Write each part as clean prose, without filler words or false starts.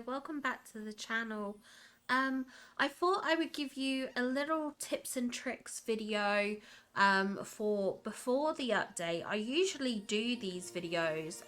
welcome back to the channel. I thought I would give you a little tips and tricks video for before the update. I usually do these videos,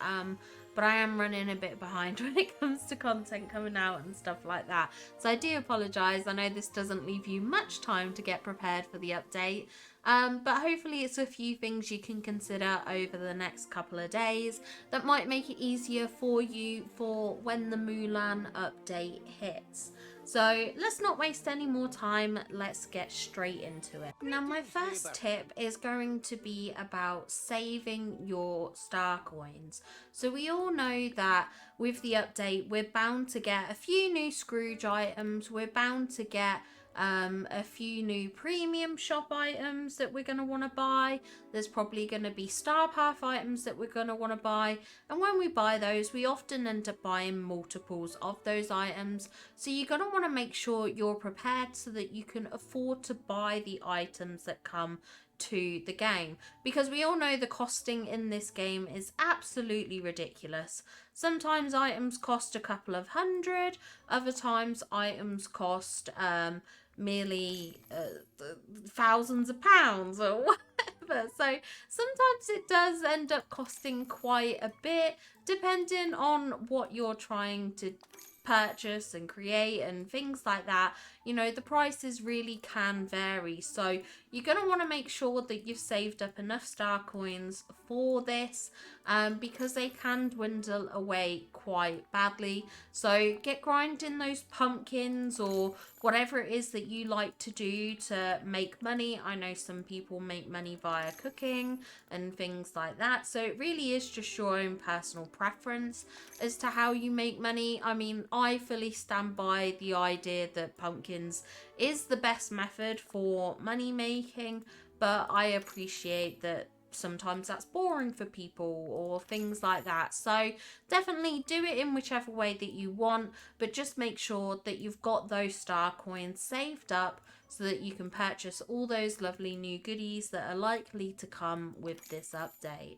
but I am running a bit behind when it comes to content coming out and stuff like that. So I do apologise. I know this doesn't leave you much time to get prepared for the update. But hopefully it's a few things you can consider over the next couple of days that might make it easier for you for when the Mulan update hits. So let's not waste any more time, let's get straight into it. Now my first tip is going to be about saving your star coins. So we all know that with the update we're bound to get a few new Scrooge items, we're bound to get a few new premium shop items that we're going to want to buy. There's probably going to be star path items that we're going to want to buy, and when we buy those we often end up buying multiples of those items. So you're going to want to make sure you're prepared so that you can afford to buy the items that come to the game, because we all know the costing in this game is absolutely ridiculous. Sometimes items cost a couple of hundred, other times items cost merely thousands of pounds or whatever. So sometimes it does end up costing quite a bit depending on what you're trying to purchase and create and things like that. You know, the prices really can vary, so you're going to want to make sure that you've saved up enough star coins for this, because they can dwindle away quite badly. So get grinding those pumpkins or whatever it is that you like to do to make money. I know some people make money via cooking and things like that, so it really is just your own personal preference as to how you make money. I mean, I fully stand by the idea that pumpkins is the best method for money making, but I appreciate that sometimes that's boring for people or things like that. So definitely do it in whichever way that you want, but just make sure that you've got those star coins saved up so that you can purchase all those lovely new goodies that are likely to come with this update.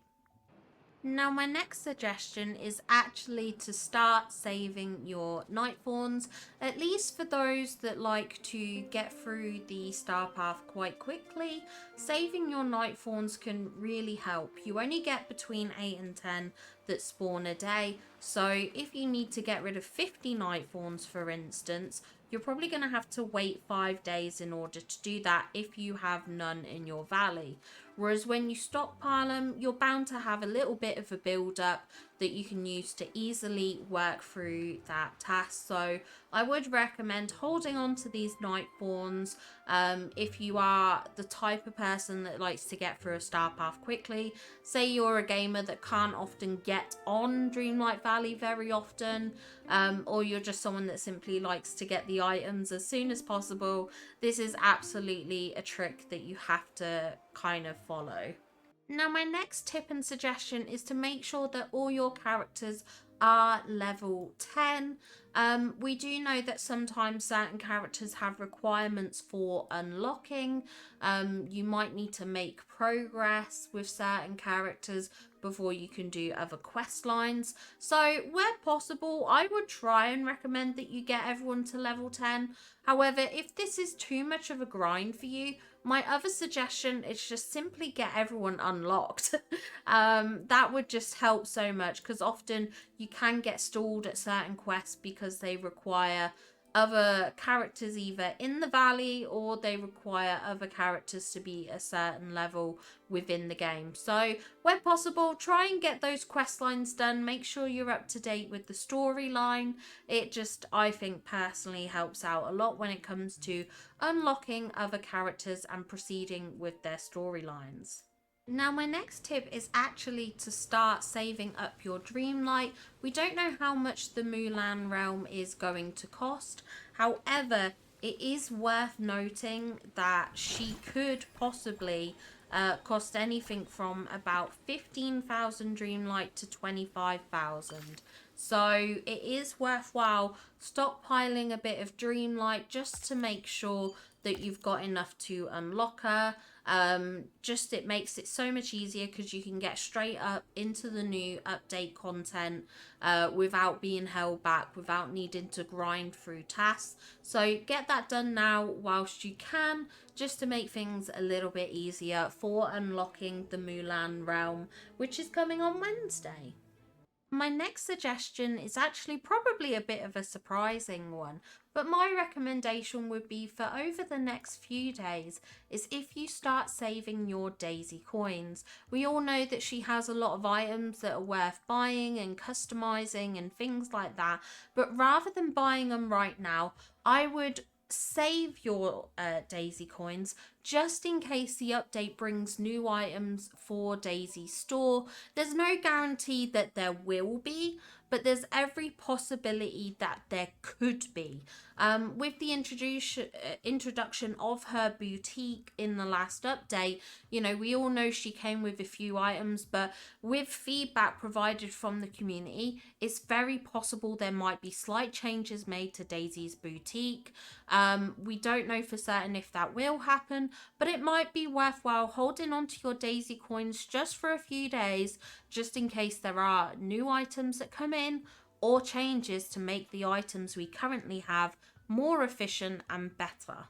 Now my next suggestion is actually to start saving your Nightforms, at least for those that like to get through the star path quite quickly. Saving your Nightforms can really help. You only get between 8 and 10 that spawn a day, so if you need to get rid of 50 Nightforms for instance, you're probably going to have to wait 5 days in order to do that if you have none in your valley. Whereas when you stockpile them, you're bound to have a little bit of a build up that you can use to easily work through that task. So I would recommend holding on to these Nightforms if you are the type of person that likes to get through a star path quickly. Say you're a gamer that can't often get on Dreamlight Valley very often, or you're just someone that simply likes to get the items as soon as possible. This is absolutely a trick that you have to kind of follow. Now my next tip and suggestion is to make sure that all your characters are level 10. We do know that sometimes certain characters have requirements for unlocking. You might need to make progress with certain characters before you can do other quest lines. So where possible, I would try and recommend that you get everyone to level 10. However, if this is too much of a grind for you, my other suggestion is just simply get everyone unlocked. That would just help so much, because often you can get stalled at certain quests because they require other characters either in the valley or they require other characters to be a certain level within the game. So where possible, try and get those quest lines done. Make sure you're up to date with the storyline. It just, I think personally, helps out a lot when it comes to unlocking other characters and proceeding with their storylines. Now my next tip is actually to start saving up your Dreamlight. We don't know how much the Mulan realm is going to cost. However, it is worth noting that she could possibly cost anything from about 15,000 Dreamlight to 25,000. So it is worthwhile stockpiling a bit of Dreamlight just to make sure that you've got enough to unlock her. Just it makes it so much easier because you can get straight up into the new update content without being held back, without needing to grind through tasks. So get that done now whilst you can, just to make things a little bit easier for unlocking the Mulan realm, which is coming on Wednesday. My next suggestion is actually probably a bit of a surprising one, but my recommendation would be for over the next few days is if you start saving your Daisy coins. We all know that she has a lot of items that are worth buying and customizing and things like that, but rather than buying them right now, I would save your Daisy coins just in case the update brings new items for Daisy's store. There's no guarantee that there will be, but there's every possibility that there could be. With the introduction of her boutique in the last update, you know, we all know she came with a few items, but with feedback provided from the community, it's very possible there might be slight changes made to Daisy's boutique. We don't know for certain if that will happen, but it might be worthwhile holding on to your Daisy coins just for a few days, just in case there are new items that come in or changes to make the items we currently have more efficient and better.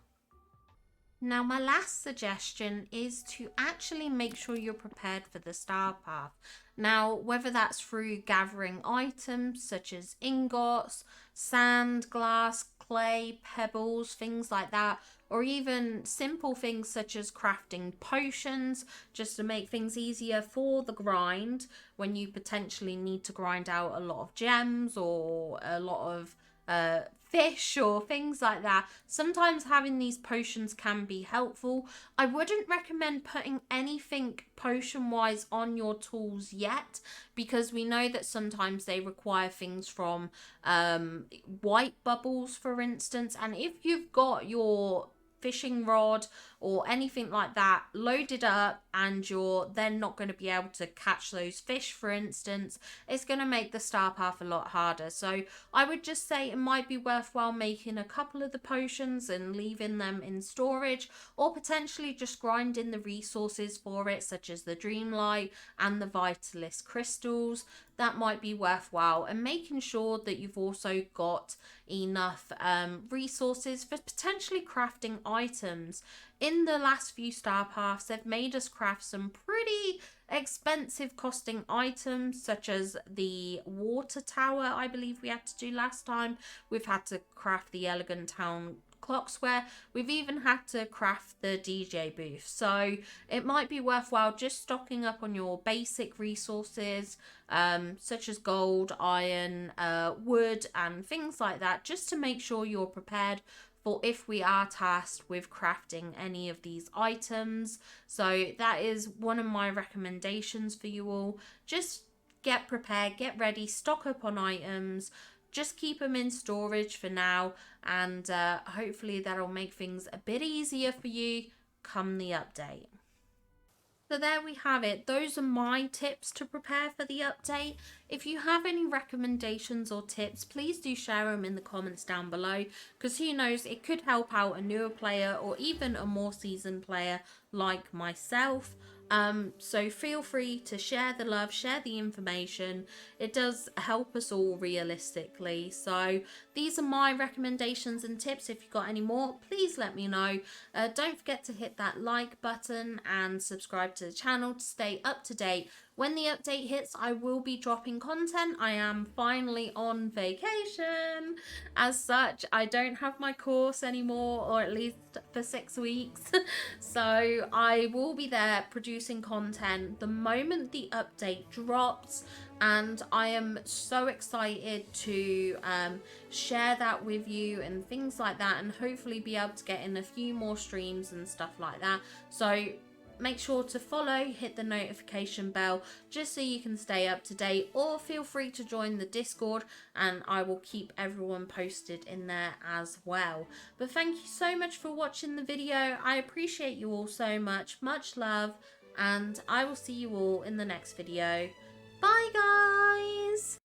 Now, my last suggestion is to actually make sure you're prepared for the star path. Now, whether that's through gathering items such as ingots, sand, glass, clay, pebbles, things like that, or even simple things such as crafting potions just to make things easier for the grind when you potentially need to grind out a lot of gems or a lot of fish or things like that. Sometimes having these potions can be helpful. I wouldn't recommend putting anything potion wise on your tools yet, because we know that sometimes they require things from white bubbles, for instance, and if you've got your fishing rod or anything like that loaded up and you're then not going to be able to catch those fish, for instance, it's going to make the star path a lot harder. So I would just say it might be worthwhile making a couple of the potions and leaving them in storage, or potentially just grinding the resources for it, such as the Dreamlight and the Vitalis crystals. That might be worthwhile, and making sure that you've also got enough resources for potentially crafting items. In the last few star paths, they've made us craft some pretty expensive costing items, such as the water tower I believe we had to do last time. We've had to craft the elegant town clock square. We've even had to craft the DJ booth. So it might be worthwhile just stocking up on your basic resources, such as gold, iron, wood, and things like that, just to make sure you're prepared for if we are tasked with crafting any of these items. So that is one of my recommendations for you all. Just get prepared, get ready, stock up on items, just keep them in storage for now, and hopefully that'll make things a bit easier for you come the update. So there we have it. Those are my tips to prepare for the update. If you have any recommendations or tips, please do share them in the comments down below, because who knows, it could help out a newer player or even a more seasoned player like myself. So feel free to share the love, share the information. It does help us all realistically. So these are my recommendations and tips. If you've got any more, please let me know. Don't forget to hit that like button and subscribe to the channel to stay up to date. When the update hits, I will be dropping content. I am finally on vacation. As such, I don't have my course anymore, or at least for 6 weeks. So I will be there producing content the moment the update drops. And I am so excited to share that with you and things like that, and hopefully be able to get in a few more streams and stuff like that. So make sure to follow, hit the notification bell, just so you can stay up to date, or feel free to join the Discord and I will keep everyone posted in there as well. But thank you so much for watching the video. I appreciate you all so much. Much love, and I will see you all in the next video. Bye guys!